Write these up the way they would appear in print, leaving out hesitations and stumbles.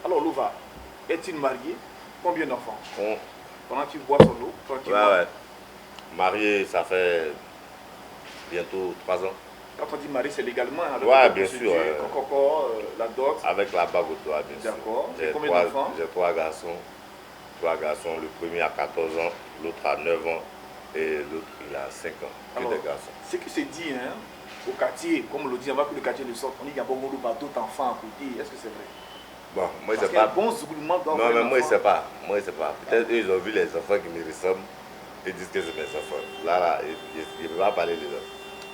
Alors Louva, est-il marié? Combien d'enfants? On- Pendant que tu bois son eau, tranquillement. Ouais, ouais. Marié, ça fait bientôt 3 ans. Quand on dit marié, c'est légalement hein, avec Ouais, la bien procédure, sûr, la dot. Avec la bague au doigt, bien sûr. D'accord. J'ai Combien trois, d'enfants? j'ai trois garçons. Trois garçons. Le premier a 14 ans, l'autre a 9 ans et l'autre il a 5 ans. Que Alors, des garçons. ce qui se dit hein, au quartier, comme on le dit, avant que le quartier ne sorte, on dit qu'il y a beaucoup d'autres enfants à côté. Est-ce que c'est vrai? Bon, moi je Parce sais qu'il y a pas. bon zouloulement dans Non, mais moi je enfants. sais pas. Moi je sais pas. Peut-être eux ils ont vu les enfants qui me ressemblent et disent que c'est mes enfants. Là, je ne peux pas parler des autres.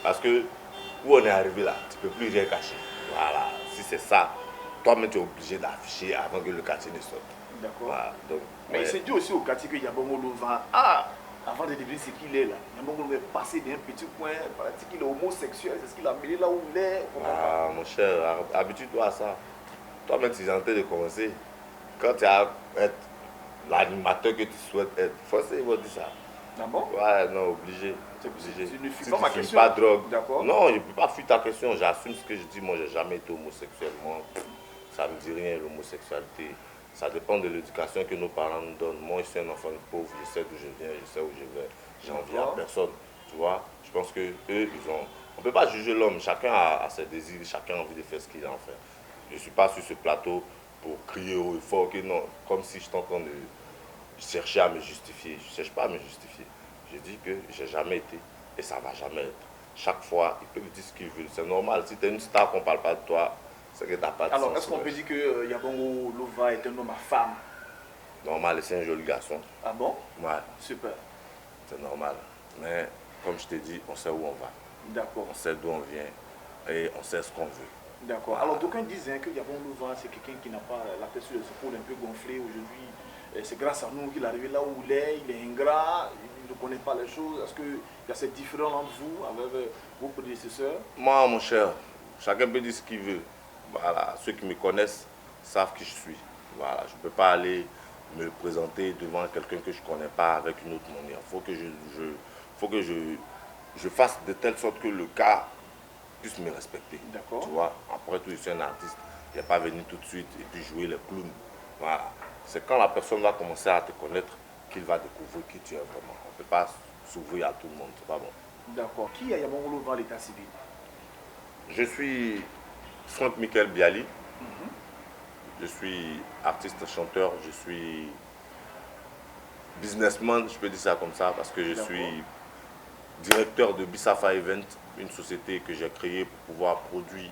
Parce que où on est arrivé là, tu ne peux plus rien cacher. Voilà. Si c'est ça, toi-même tu es obligé d'afficher avant que le quartier ne sorte. D'accord. Voilà. Donc, Mais ouais. il se dit aussi au quartier que Yabongo Louva, ah, avant de devenir ce qu'il est là, Yabongo Louva est passé d'un petit coin, paraît-il qu'il est homosexuel, c'est ce qu'il a mêlé là où il est. Ah, mon cher, habitue-toi à ça. Toi-même, tu es en train de commencer. Quand tu as être l'animateur que tu souhaites être, forcément, ils vont dire ça. Ah bon? Ouais, non, obligé. Tu ne fuis Si pas tu ma fumes question. pas de drogue. D'accord. Non, je ne peux pas fuir ta question. J'assume ce que je dis. Moi, j'ai jamais été homosexuel. Moi, ça ne me dit rien, l'homosexualité. Ça dépend de l'éducation que nos parents nous donnent. Moi, je suis un enfant pauvre. Je sais d'où je viens, je sais où je vais. J'ai envie à personne. Tu vois? Je pense que eux, ils ont. On ne peut pas juger l'homme. Chacun a ses désirs. Chacun a envie de faire ce qu'il a en fait. Je ne suis pas sur ce plateau pour crier haut et fort que non. Comme si j'étais en train de chercher à me justifier. Je ne cherche pas à me justifier. Je dis que j'ai jamais été et ça ne va jamais être. Chaque fois, ils peuvent dire ce qu'ils veulent. C'est normal. Si tu es une star qu'on ne parle pas de toi, c'est que tu n'as pas de Alors, sens. est-ce qu'on peut dire que Yabongo Louva est un homme à femme? Normal, c'est un joli garçon. Ah bon? Ouais, Super. c'est normal. Mais comme je t'ai dit, on sait où on va. D'accord. On sait d'où on vient et on sait ce qu'on veut. D'accord. Alors, d'aucuns disent hein, que Yabongo Louva, c'est quelqu'un qui n'a pas la tête sur les épaules un peu gonflée aujourd'hui. C'est grâce à nous qu'il est arrivé là où il est ingrat, il ne connaît pas les choses. Est-ce qu'il y a cette différence entre vous, avec vos prédécesseurs? Moi, mon cher, chacun peut dire ce qu'il veut. Voilà, ceux qui me connaissent savent qui je suis. Voilà, je ne peux pas aller me présenter devant quelqu'un que je ne connais pas avec une autre manière. Il faut que je fasse de telle sorte que le gars puisse me respecter. D'accord. Tu vois, après tout, je suis un artiste. Il n'est pas venu tout de suite et puis jouer les clowns. Voilà. C'est quand la personne va commencer à te connaître qu'il va découvrir qui tu es vraiment. On ne peut pas s'ouvrir à tout le monde, c'est pas bon. D'accord. Qui est Yabongo Louva à l'état civil? Je suis Franck Michael Bialy. Je suis artiste chanteur, je suis businessman, je peux dire ça comme ça, parce que je suis directeur de Bissafa Event, une société que j'ai créée pour pouvoir produire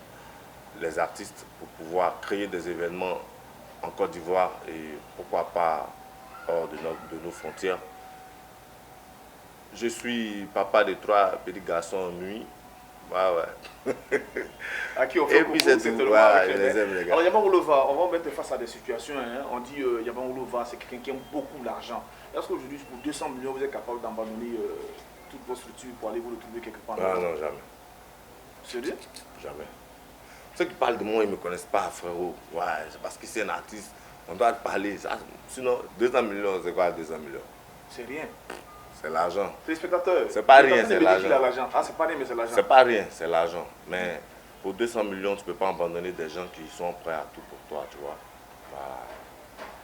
les artistes, pour pouvoir créer des événements en Côte d'Ivoire et pourquoi pas hors de nos frontières. Je suis papa de 3 petits garçons en nuit. Ouais. À qui on fait Et puis c'est tout. Voilà, je les aime les gars. Alors Yabongo Louva, on va mettre face à des situations. Hein. On dit Yabongo Louva, c'est quelqu'un qui aime beaucoup l'argent. Est-ce qu'aujourd'hui, pour 200 millions, vous êtes capable d'abandonner toutes vos structures pour aller vous retrouver quelque part? Ah non, jamais. Sérieux? Jamais. Ceux qui parlent de moi, ils ne me connaissent pas, frérot. Ouais, c'est parce que c'est un artiste. On doit parler. Ça, sinon, 200 millions, c'est quoi 200 millions? C'est rien. C'est l'argent. Téléspectateurs. C'est pas rien, c'est l'argent. Ah, c'est pas rien, mais c'est l'argent. C'est pas rien, c'est l'argent. Mais pour 200 millions, tu ne peux pas abandonner des gens qui sont prêts à tout pour toi, tu vois. Voilà.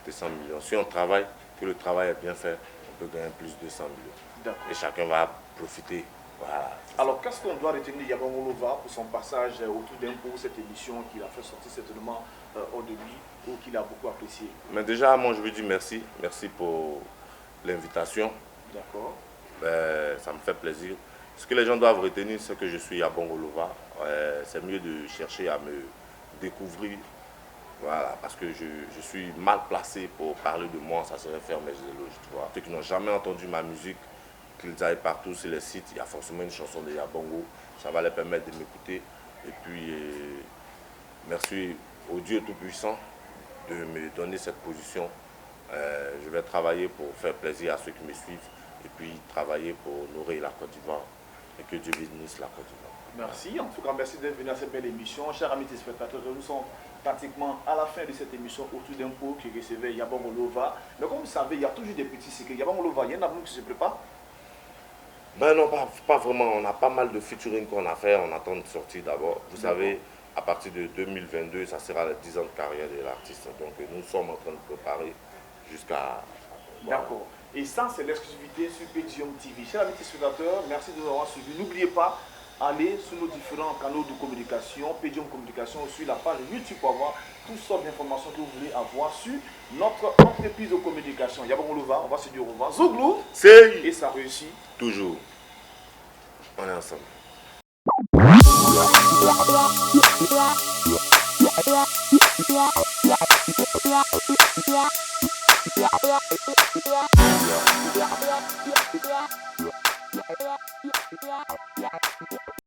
200 millions. Si on travaille, que le travail est bien fait, on peut gagner plus de 200 millions. Et chacun va profiter. Voilà. Alors, qu'est-ce qu'on doit retenir de Yabongo Louva pour son passage autour d'un pot, cette émission qu'il a fait sortir certainement hors de lui ou qu'il a beaucoup apprécié? Mais déjà, moi, je veux dire merci. Merci pour l'invitation. D'accord. Ça me fait plaisir. Ce que les gens doivent retenir, c'est que je suis Yabongo Louva. C'est mieux de chercher à me découvrir. Voilà, parce que je suis mal placé pour parler de moi, ça serait faire mes éloges, tu vois. Ceux qui n'ont jamais entendu ma musique, qu'ils aillent partout sur les sites, il y a forcément une chanson de Yabongo, ça va les permettre de m'écouter. Et puis, merci au Dieu Tout-Puissant de me donner cette position. Je vais travailler pour faire plaisir à ceux qui me suivent et puis travailler pour honorer la Côte d'Ivoire. et que Dieu bénisse la Côte d'Ivoire. Merci, en tout cas, merci d'être venu à cette belle émission. Chers amis téléspectateurs, nous sommes pratiquement à la fin de cette émission autour d'un pot qui recevait Yabon Olova. Mais comme vous savez, il y a toujours des petits secrets. Yabon Olova, il y en a beaucoup qui se préparent. Ben non, pas vraiment. On a pas mal de featuring qu'on a fait. On attend de sortir d'abord. Vous savez, à partir de 2022, ça sera les 10 ans de carrière de l'artiste. Donc nous sommes en train de préparer jusqu'à... Voilà. D'accord. Et ça, c'est l'exclusivité sur Podium TV. Chers amis téléspectateurs, merci de nous avoir suivis. N'oubliez pas, allez sur nos différents canaux de communication, Podium Communication, ou sur la page YouTube pour avoir toutes sortes d'informations que vous voulez avoir sur notre entreprise de communication. Yabon Olova, on va se dire au revoir. Zouglou, C'est et ça réussit. toujours. On est ensemble. Yeah.